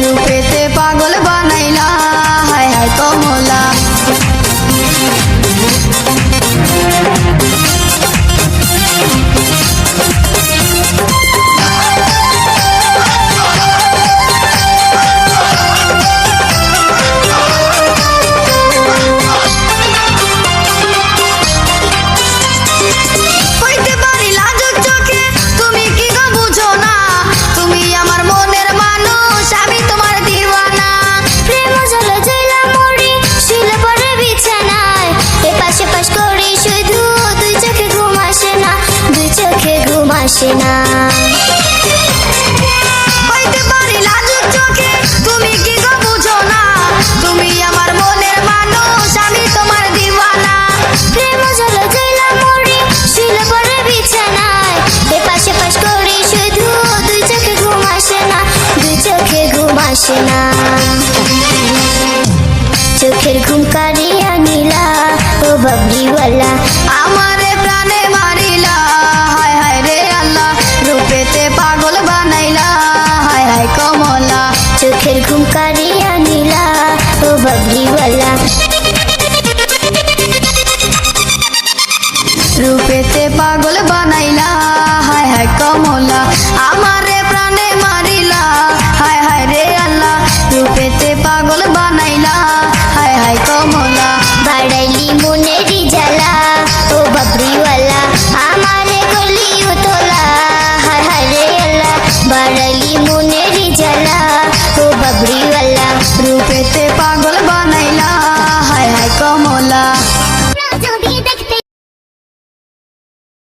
रूपेते पागल बनाइला हाय हाय कमला। আসেনা হইতে পারি লাজুক চোখে তুমি কি গো বুঝো না, তুমি আমার মনের মানুষ আমি তোমার দিওয়ানা। প্রেম জলে জেলা মরি শুলে পড়ে বিছানায় এপাশে পাশ করি শুধু দুই চোখে ঘুম আসে না, দুই চোখে ঘুম আসে না। চোখের ঘুম কারিয়া নিলা ও বাবরিওয়ালা আমারে প্রাণে মারিলা হায় হায় রে আল্লাহ, রূপেতে পাগল বানাইলা হায় হায় কমলা। চোখের ঘুম কারিয়া নিলা ও বাবরিওয়ালা রূপেতে পাগল বানাইলা হায় হায় কমলা। আমারে প্রাণে মারিলা হায় হায় রে আল্লাহ, রূপেতে পাগল বানাইলা হায় হায় কমলা। বাড়াইলি মনেরই জ্বালা ও বাবরিওয়ালা আমারে করলি তোলা হায় হায় রে আল্লাহ, বাড়াইলি মনেরই জ্বালা ও বাবরিওয়ালা রূপেতে পাগল